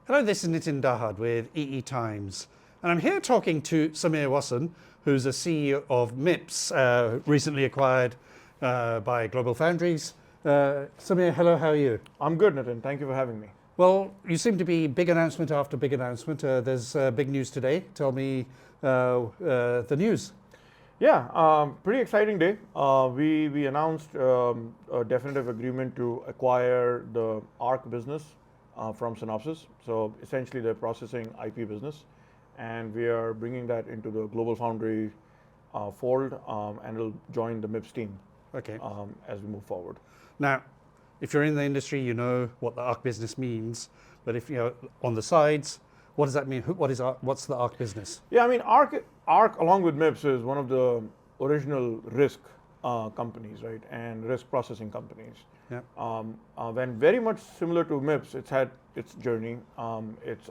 Hello, this is Nitin Dahad with EE Times, and I'm here talking to Samir Wasson, who's a CEO of MIPS, recently acquired by GlobalFoundries. Samir, hello, how are you? I'm good, Nitin. Thank you for having me. Well, you seem to be big announcement after big announcement. There's big news today. Tell me the news. Yeah, pretty exciting day. We announced a definitive agreement to acquire the ARC business from Synopsys. So essentially their processing IP business. And we are bringing that into the GlobalFoundries fold, and it'll join the MIPS team as we move forward. Now, if you're in the industry, you know what the ARC business means. But if you're on the sides, what does that mean? What's the ARC business? Yeah, I mean, ARC along with MIPS is one of the original RISC companies, right, and RISC processing companies. Yeah. When very much similar to MIPS, it's had its journey. It's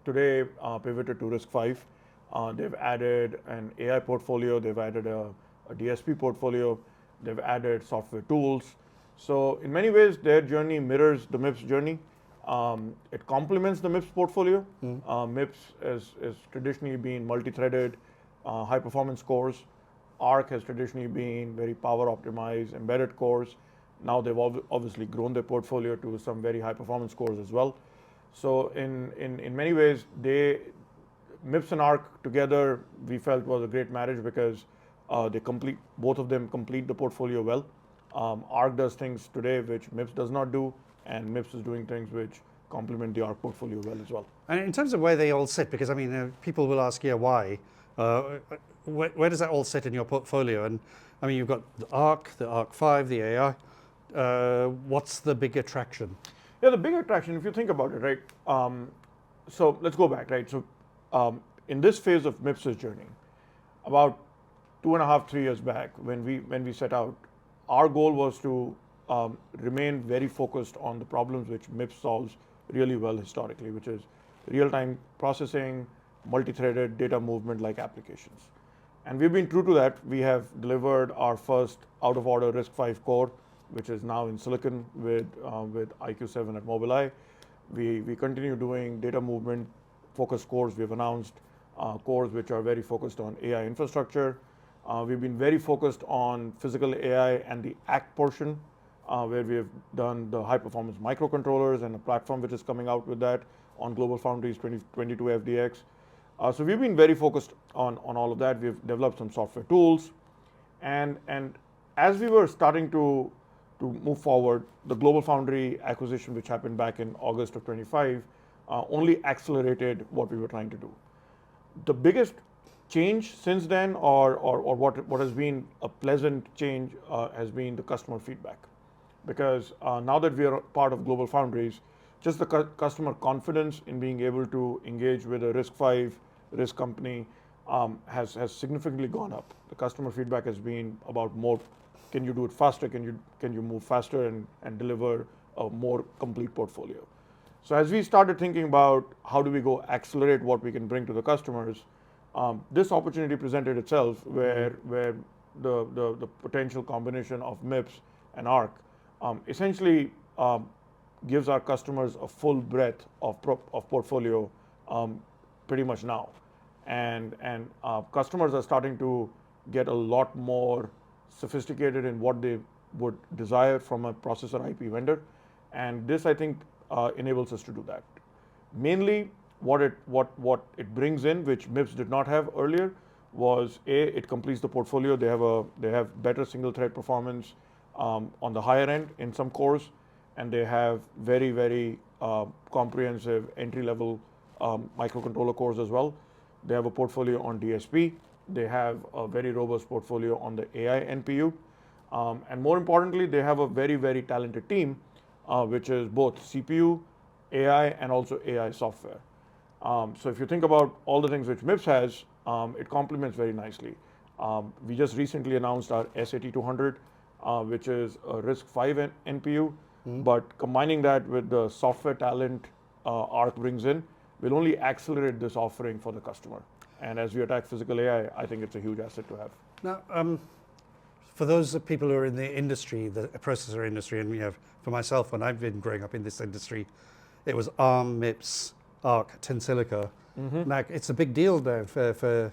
today pivoted to RISC-V. They've added an AI portfolio. They've added a DSP portfolio. They've added software tools. So in many ways, their journey mirrors the MIPS journey. It complements the MIPS portfolio. MIPS has traditionally been multi-threaded, high-performance cores. ARC has traditionally been very power-optimized, embedded cores. Now they've obviously grown their portfolio to some very high-performance cores as well. So in many ways, MIPS and ARC together, we felt was a great marriage because both of them complete the portfolio well. ARC does things today which MIPS does not do, and MIPS is doing things which complement the ARC portfolio well as well. And in terms of where they all sit, because I mean, people will ask, yeah, why? Where does that all sit in your portfolio? And I mean, you've got the ARC 5, the AI. What's the big attraction? Yeah, the big attraction, if you think about it, right? So let's go back, right? So in this phase of MIPS's journey, about 2.5, 3 years back, when we set out, our goal was to remain very focused on the problems which MIPS solves really well historically, which is real-time processing, multi-threaded data movement like applications. And we've been true to that. We have delivered our first out-of-order RISC-V core, which is now in silicon with IQ7 at Mobileye. We continue doing data movement focused cores. We've announced cores which are very focused on AI infrastructure. We've been very focused on physical AI and the ACT portion, where we have done the high-performance microcontrollers and a platform which is coming out with that on GlobalFoundries 2022 FDX. So we've been very focused on all of that. We've developed some software tools. And as we were starting to move forward, the GlobalFoundries acquisition, which happened back in August of 25, only accelerated what we were trying to do. The biggest change since then, or what has been a pleasant change, has been the customer feedback. Because now that we are part of GlobalFoundries, just the customer confidence in being able to engage with a RISC-V RISC company has significantly gone up. The customer feedback has been about more, can you do it faster? Can you move faster and deliver a more complete portfolio? So as we started thinking about how do we go accelerate what we can bring to the customers, this opportunity presented itself where the potential combination of MIPS and ARC essentially gives our customers a full breadth of portfolio pretty much now. And customers are starting to get a lot more sophisticated in what they would desire from a processor IP vendor. And this, I think, enables us to do that. Mainly, what it brings in, which MIPS did not have earlier, was it completes the portfolio. They have better single thread performance on the higher end in some cores, and they have very, very comprehensive entry-level microcontroller cores as well. They have a portfolio on DSP. They have a very robust portfolio on the AI NPU. And more importantly, they have a very, very talented team, which is both CPU, AI, and also AI software. So if you think about all the things which MIPS has, it complements very nicely. We just recently announced our S8200, which is a RISC-V NPU. But combining that with the software talent ARC brings in, will only accelerate this offering for the customer. And as we attack physical AI, I think it's a huge asset to have. Now, for those people who are in the industry, the processor industry, and we have, for myself, when I've been growing up in this industry, it was ARM, MIPS, ARC, Tensilica. Now it's a big deal though for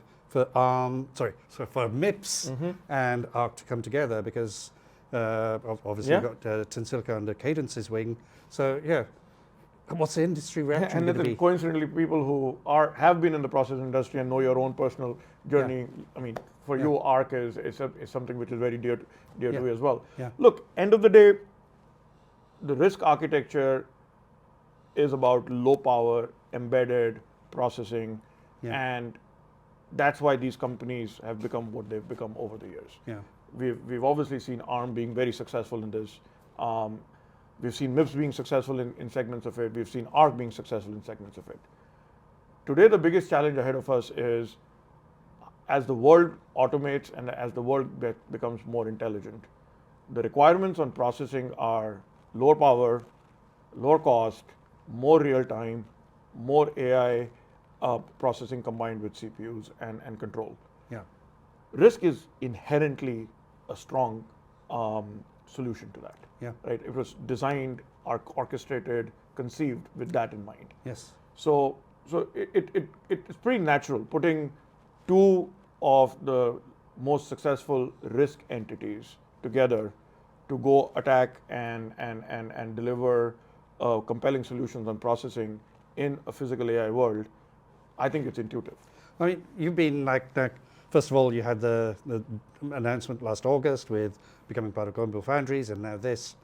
ARM, so for MIPS and ARC to come together, because obviously you've got Tensilica under Cadence's wing. So yeah, what's the industry reaction going to be? Coincidentally, people who have been in the process industry and know your own personal journey, I mean, for you, ARC is something which is very dear to you as well. Yeah. Look, end of the day, the RISC architecture is about low power, embedded processing, and that's why these companies have become what they've become over the years. Yeah. We've obviously seen ARM being very successful in this. We've seen MIPS being successful in segments of it. We've seen ARC being successful in segments of it. Today, the biggest challenge ahead of us is, as the world automates and as the world becomes more intelligent, the requirements on processing are lower power, lower cost, more real time, more AI processing combined with CPUs and control. Yeah. RISC is inherently a strong solution to that. Yeah. Right. It was designed, orchestrated, conceived with that in mind. Yes. So it's pretty natural putting two of the most successful RISC entities together to go attack and deliver compelling solutions on processing in a physical AI world. I think it's intuitive. I mean, you've been first of all, you had the announcement last August with becoming part of GlobalFoundries, and now this.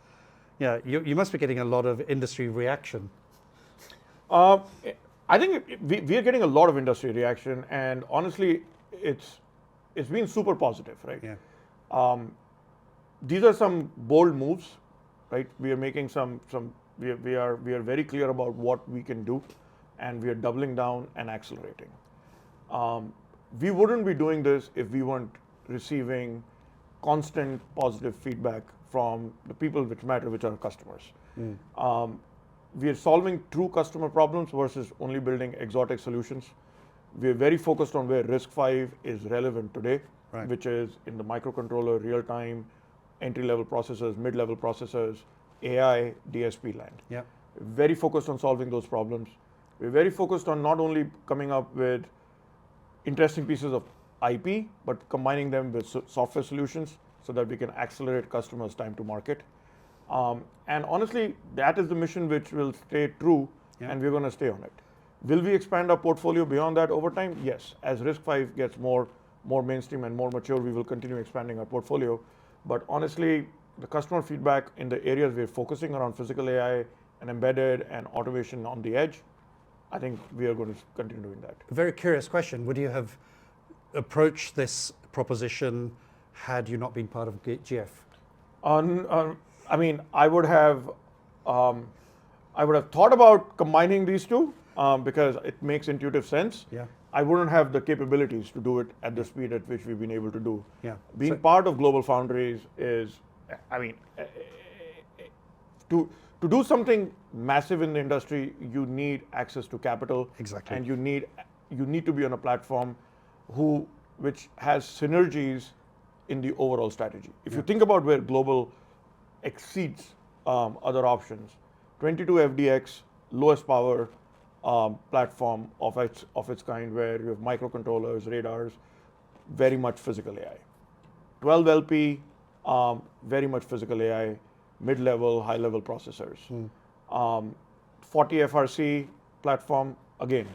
Yeah, you must be getting a lot of industry reaction. I think we are getting a lot of industry reaction, and honestly, it's been super positive, right? Yeah. These are some bold moves, right? We are making we are very clear about what we can do, and we are doubling down and accelerating. We wouldn't be doing this if we weren't receiving constant positive feedback from the people which matter, which are customers. We are solving true customer problems versus only building exotic solutions. We are very focused on where RISC-V is relevant today, which is in the microcontroller, real-time, entry-level processors, mid-level processors, AI, DSP land. Yeah. Very focused on solving those problems. We're very focused on not only coming up with interesting pieces of IP, but combining them with software solutions so that we can accelerate customers' time to market. And honestly, that is the mission which will stay true, and we're going to stay on it. Will we expand our portfolio beyond that over time? Yes. As RISC-V gets more mainstream and more mature, we will continue expanding our portfolio. But honestly, the customer feedback in the areas we're focusing around physical AI and embedded and automation on the edge, I think we are going to continue doing that. A very curious question. Would you have approached this proposition had you not been part of GF? I mean, I would have thought about combining these two because it makes intuitive sense. Yeah. I wouldn't have the capabilities to do it at the speed at which we've been able to do. Yeah. Being part of GlobalFoundries is, I mean, to do something massive in the industry, you need access to capital. Exactly. And you need to be on a platform which has synergies in the overall strategy. If you think about where Global exceeds other options, 22FDX, lowest power platform of its kind, where you have microcontrollers, radars, very much physical AI. 12LP, very much physical AI, mid-level, high-level processors. 40FRC platform, again,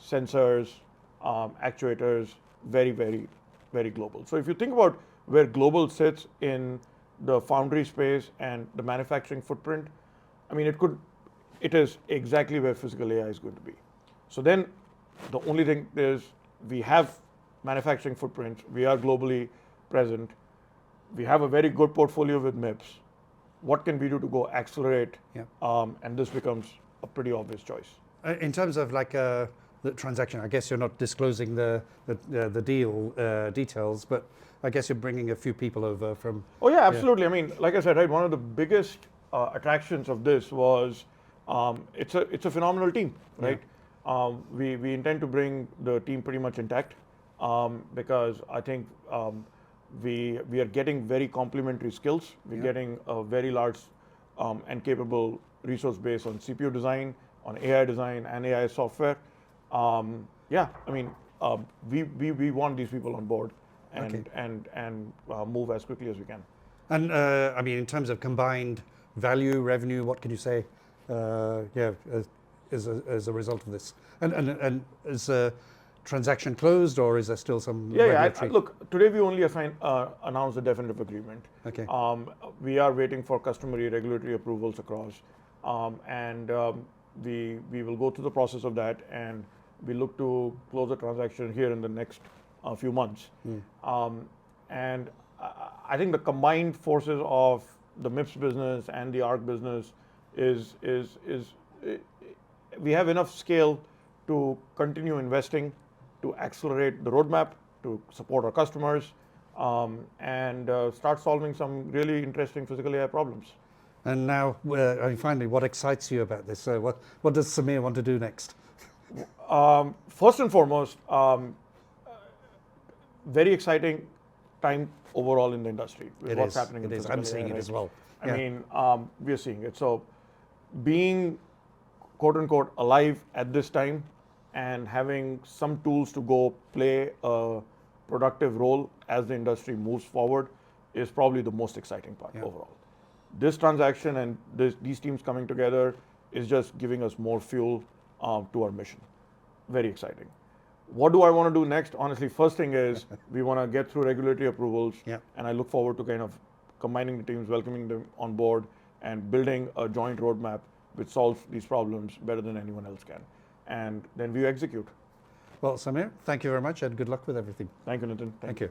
sensors, actuators, very, very, very global. So if you think about where Global sits in the foundry space and the manufacturing footprint, I mean, it is exactly where physical AI is going to be. So then the only thing is we have manufacturing footprints, we are globally present, we have a very good portfolio with MIPS. What can we do to go accelerate? And this becomes a pretty obvious choice. In terms of the transaction, I guess you're not disclosing the deal details, but I guess you're bringing a few people over from. Oh yeah, absolutely. Yeah. I mean, like I said, right, one of the biggest attractions of this was it's a phenomenal team, right? Yeah. We intend to bring the team pretty much intact because I think we are getting very complementary skills. We're getting a very large and capable resource base on CPU design, on AI design and AI software. Yeah, I mean, we want these people on board and move as quickly as we can. And I mean, in terms of combined value, revenue, what can you say? As a result of this, and is the transaction closed, or is there still some regulatory? Look, today we only announced a definitive agreement. Okay. We are waiting for customary regulatory approvals across, and we will go through the process of that, and we look to close the transaction here in the next few months. And I think the combined forces of the MIPS business and the ARC business is we have enough scale to continue investing, to accelerate the roadmap, to support our customers, and start solving some really interesting physical AI problems. And now, I mean, finally, what excites you about this? What does Samir want to do next? First and foremost, very exciting time overall in the industry with what's happening in physical AI. I'm seeing it as well. I mean, we are seeing it. So being quote unquote alive at this time and having some tools to go play a productive role as the industry moves forward is probably the most exciting part overall. This transaction and these teams coming together is just giving us more fuel to our mission. Very exciting. What do I want to do next? Honestly, first thing is we want to get through regulatory approvals, and I look forward to kind of combining the teams, welcoming them on board, and building a joint roadmap which solves these problems better than anyone else can. And then we execute. Well, Samir, thank you very much, and good luck with everything. Thank you, Nitin. Thank you.